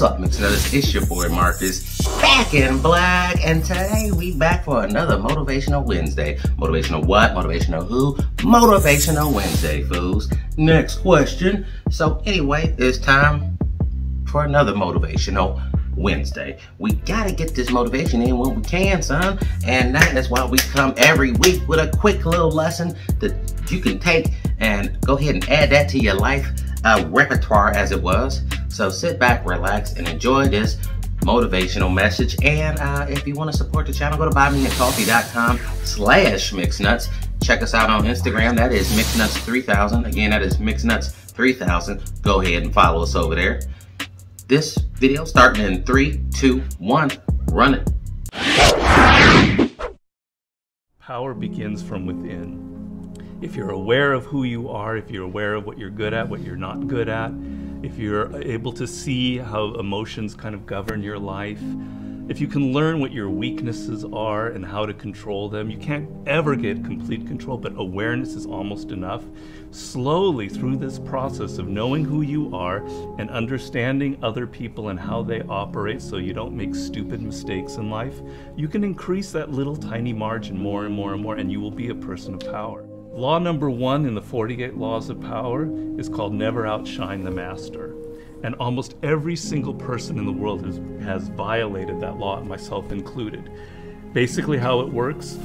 up, Mix Nutters? It's your boy Marcus, back in black, and today we back for another Motivational Wednesday. Motivational what? Motivational who? Motivational Wednesday, fools. Next question. So anyway, it's time for another Motivational Wednesday. We gotta get this motivation in when we can, son, and that is why we come every week with a quick little lesson that you can take and go ahead and add that to your life repertoire, as it was. So sit back, relax, and enjoy this motivational message. And if you want to support the channel, go to buymeacoffee.com/mixnuts. Check us out on Instagram. That is mixnuts3000. Again, that is mixnuts3000. Go ahead and follow us over there. This video starting in 3, 2, 1, run it. Power begins from within. If you're aware of who you are, if you're aware of what you're good at, what you're not good at, if you're able to see how emotions kind of govern your life, if you can learn what your weaknesses are and how to control them, you can't ever get complete control, but awareness is almost enough. Slowly through this process of knowing who you are and understanding other people and how they operate so you don't make stupid mistakes in life, you can increase that little tiny margin more and more and more, and you will be a person of power. Law number 1 in the 48 Laws of Power is called never outshine the master. And almost every single person in the world has violated that law, myself included. Basically how it works,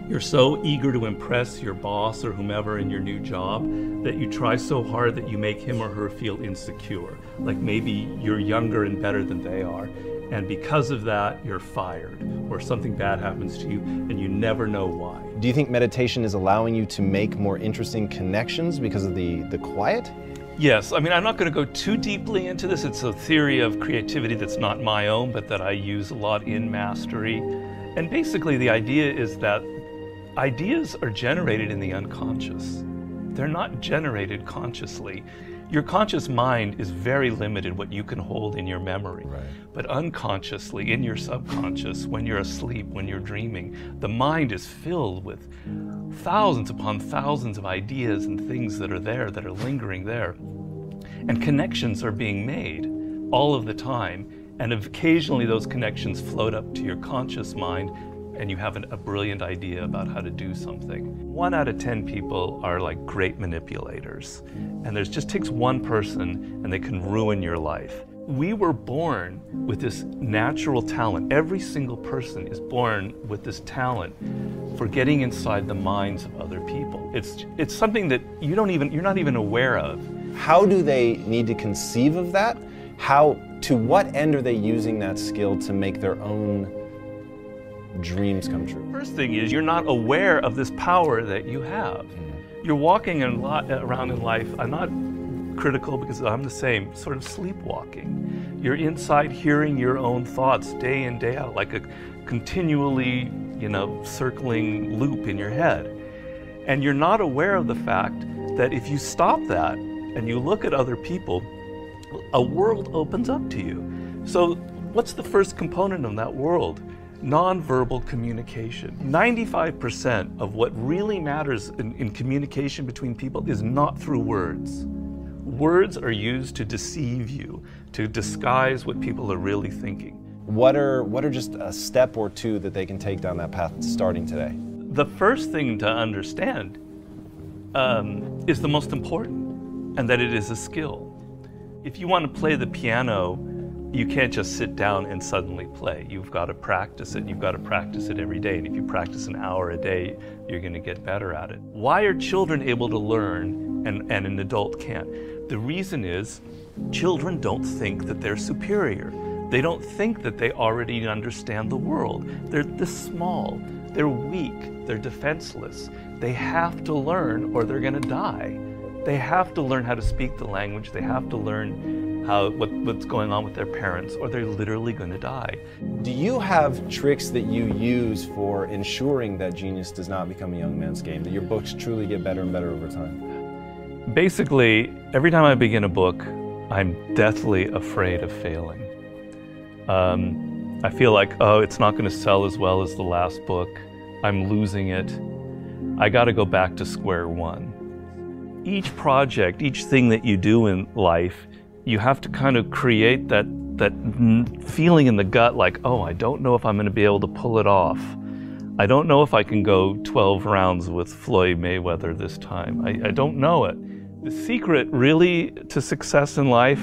you're so eager to impress your boss or whomever in your new job that you try so hard that you make him or her feel insecure. Like maybe you're younger and better than they are. And because of that, you're fired, or something bad happens to you, and you never know why. Do you think meditation is allowing you to make more interesting connections because of the quiet? Yes, I mean, I'm not going to go too deeply into this. It's a theory of creativity that's not my own, but that I use a lot in Mastery. And basically the idea is that ideas are generated in the unconscious. They're not generated consciously. Your conscious mind is very limited what you can hold in your memory. Right. But unconsciously, in your subconscious, when you're asleep, when you're dreaming, the mind is filled with thousands upon thousands of ideas and things that are there, that are lingering there. And connections are being made all of the time. And occasionally those connections float up to your conscious mind, and you have a brilliant idea about how to do something. 1 out of 10 people are like great manipulators. And there just takes one person and they can ruin your life. We were born with this natural talent. Every single person is born with this talent for getting inside the minds of other people. It's something that you're not even aware of. How do they need to conceive of that? To what end are they using that skill to make their own dreams come true? First thing is, you're not aware of this power that you have. You're walking around in life, I'm not critical because I'm the same, sort of sleepwalking. You're inside hearing your own thoughts day in, day out, like a continually, circling loop in your head. And you're not aware of the fact that if you stop that and you look at other people, a world opens up to you. So what's the first component of that world? Nonverbal communication. 95% of what really matters in communication between people is not through words. Words are used to deceive you, to disguise what people are really thinking. What are just a step or two that they can take down that path starting today? The first thing to understand is the most important, and that it is a skill. If you want to play the piano, you can't just sit down and suddenly play. You've got to practice it. You've got to practice it every day. And if you practice an hour a day, you're going to get better at it. Why are children able to learn and an adult can't? The reason is children don't think that they're superior. They don't think that they already understand the world. They're this small. They're weak. They're defenseless. They have to learn or they're going to die. They have to learn how to speak the language. They have to learn what's going on with their parents, or they're literally going to die. Do you have tricks that you use for ensuring that genius does not become a young man's game, that your books truly get better and better over time? Basically, every time I begin a book, I'm deathly afraid of failing. I feel like, oh, it's not going to sell as well as the last book. I'm losing it. I got to go back to square one. Each project, each thing that you do in life, you have to kind of create that feeling in the gut like, oh, I don't know if I'm going to be able to pull it off. I don't know if I can go 12 rounds with Floyd Mayweather this time. I don't know it. The secret really to success in life,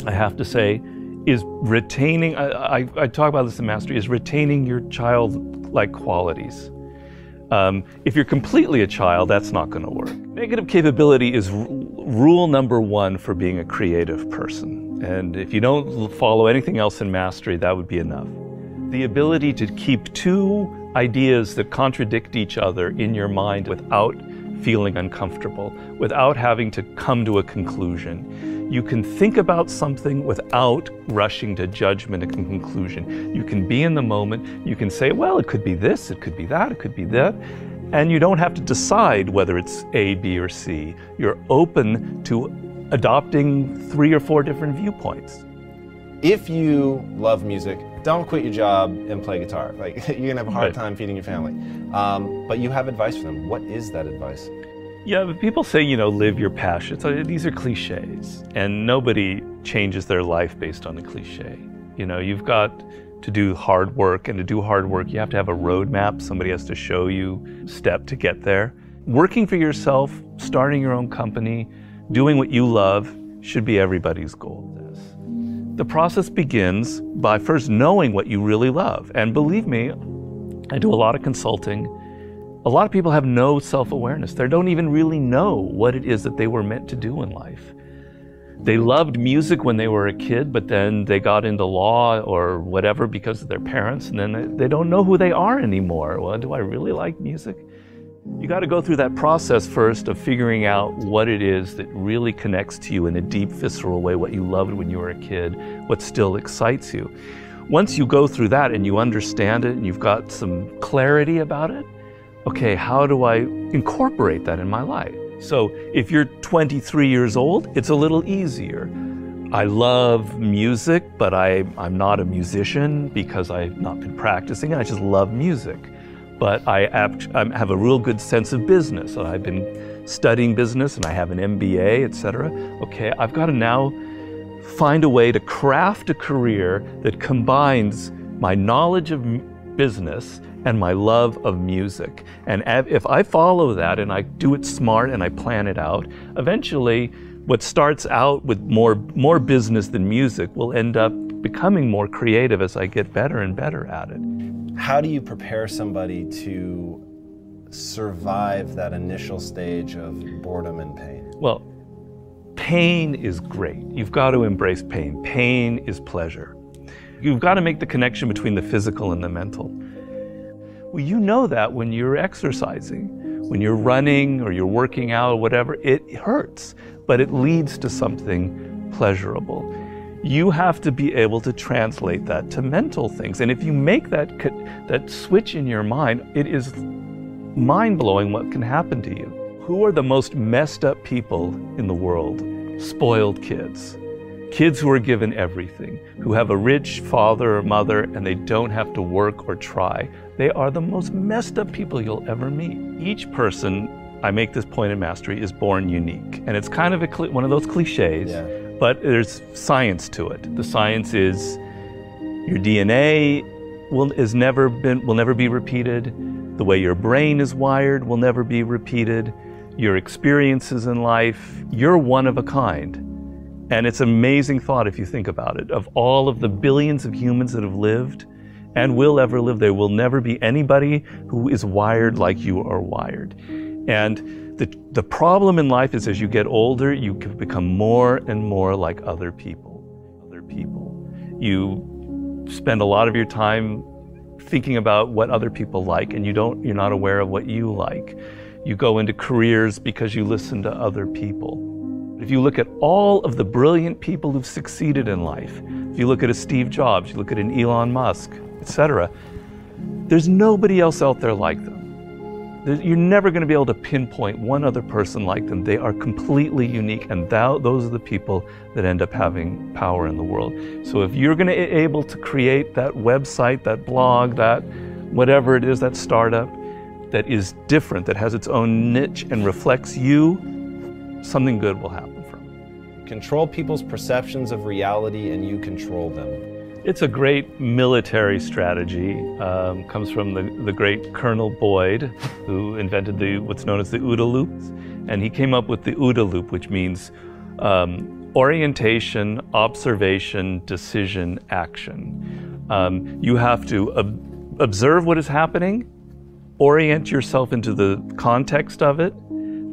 I have to say, is retaining, I talk about this in Mastery, is retaining your childlike qualities. If you're completely a child, that's not going to work. Negative capability is rule number one for being a creative person. And if you don't follow anything else in Mastery, that would be enough. The ability to keep two ideas that contradict each other in your mind without feeling uncomfortable, without having to come to a conclusion. You can think about something without rushing to judgment and conclusion. You can be in the moment. You can say, well, it could be this, it could be that, it could be that. And you don't have to decide whether it's A, B, or C. You're open to adopting 3 or 4 different viewpoints. If you love music, don't quit your job and play guitar. Like, you're gonna have a hard time feeding your family. But you have advice for them. What is that advice? Yeah, but people say, you know, live your passion. So these are cliches, and nobody changes their life based on a cliche. You know, you've got to do hard work, and to do hard work, you have to have a roadmap. Somebody has to show you step to get there. Working for yourself, starting your own company, doing what you love should be everybody's goal. The process begins by first knowing what you really love. And believe me, I do a lot of consulting. A lot of people have no self-awareness. They don't even really know what it is that they were meant to do in life. They loved music when they were a kid, but then they got into law or whatever because of their parents, and then they don't know who they are anymore. Well, do I really like music? You got to go through that process first of figuring out what it is that really connects to you in a deep, visceral way, what you loved when you were a kid, what still excites you. Once you go through that and you understand it and you've got some clarity about it, okay, how do I incorporate that in my life? So if you're 23 years old, it's a little easier. I love music, but I'm not a musician because I've not been practicing. I just love music. But I have a real good sense of business. I've been studying business and I have an MBA, etc. Okay, I've got to now find a way to craft a career that combines my knowledge of business and my love of music. And if I follow that and I do it smart and I plan it out, eventually what starts out with more business than music will end up becoming more creative as I get better and better at it. How do you prepare somebody to survive that initial stage of boredom and pain? Well, pain is great. You've got to embrace pain. Pain is pleasure. You've got to make the connection between the physical and the mental. Well, you know that when you're exercising, when you're running or you're working out or whatever, it hurts, but it leads to something pleasurable. You have to be able to translate that to mental things. And if you make that switch in your mind, it is mind-blowing what can happen to you. Who are the most messed up people in the world? Spoiled kids. Kids who are given everything, who have a rich father or mother and they don't have to work or try. They are the most messed up people you'll ever meet. Each person, I make this point in Mastery, is born unique. And it's kind of one of those cliches. Yeah. But there's science to it. The science is your DNA will never be repeated. The way your brain is wired will never be repeated. Your experiences in life, you're one of a kind. And it's an amazing thought if you think about it. Of all of the billions of humans that have lived and will ever live, there will never be anybody who is wired like you are wired. And the problem in life is as you get older, you can become more and more like other people. You spend a lot of your time thinking about what other people like, and you're not aware of what you like. You go into careers because you listen to other people. If you look at all of the brilliant people who've succeeded in life, if you look at a Steve Jobs, you look at an Elon Musk, etc., there's nobody else out there like them. You're never going to be able to pinpoint one other person like them. They are completely unique, and those are the people that end up having power in the world. So if you're going to be able to create that website, that blog, that whatever it is, that startup that is different, that has its own niche and reflects you, something good will happen from it. Control people's perceptions of reality and you control them. It's a great military strategy. Comes from the great Colonel Boyd, who invented what's known as the OODA loops. And he came up with the OODA loop, which means orientation, observation, decision, action. You have to observe what is happening, orient yourself into the context of it,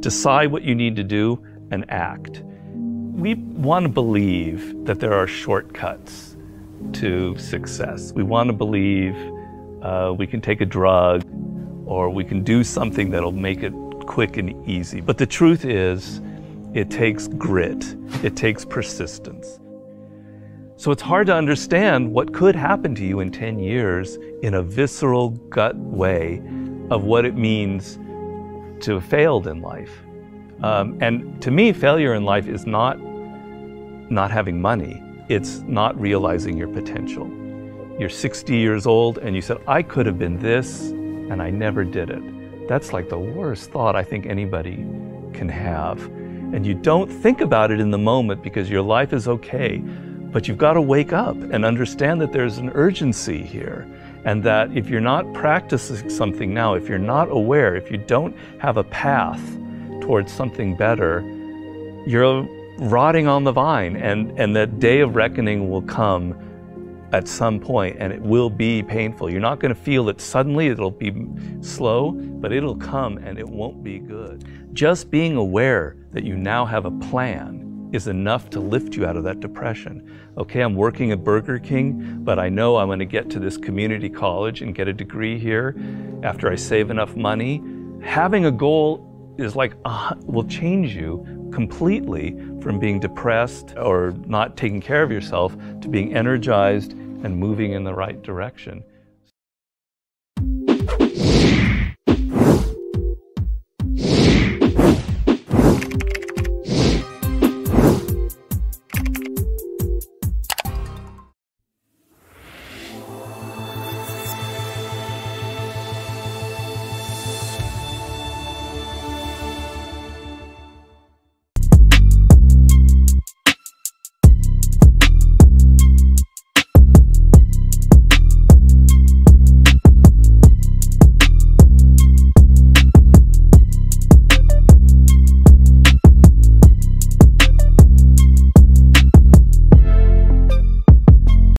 decide what you need to do, and act. We want to believe that there are shortcuts to success. We want to believe we can take a drug or we can do something that'll make it quick and easy. But the truth is, it takes grit, it takes persistence. So it's hard to understand what could happen to you in 10 years in a visceral gut way of what it means to have failed in life. And to me, failure in life is not having money. It's not realizing your potential. You're 60 years old and you said, I could have been this, and I never did it. That's like the worst thought I think anybody can have. And you don't think about it in the moment because your life is okay, but you've got to wake up and understand that there's an urgency here, and that if you're not practicing something now, if you're not aware, if you don't have a path towards something better, you're rotting on the vine, and that day of reckoning will come at some point, and it will be painful. You're not going to feel it suddenly, it'll be slow, but it'll come and it won't be good. Just being aware that you now have a plan is enough to lift you out of that depression. Okay, I'm working at Burger King, but I know I'm going to get to this community college and get a degree here after I save enough money. Having a goal is will change you completely from being depressed or not taking care of yourself to being energized and moving in the right direction.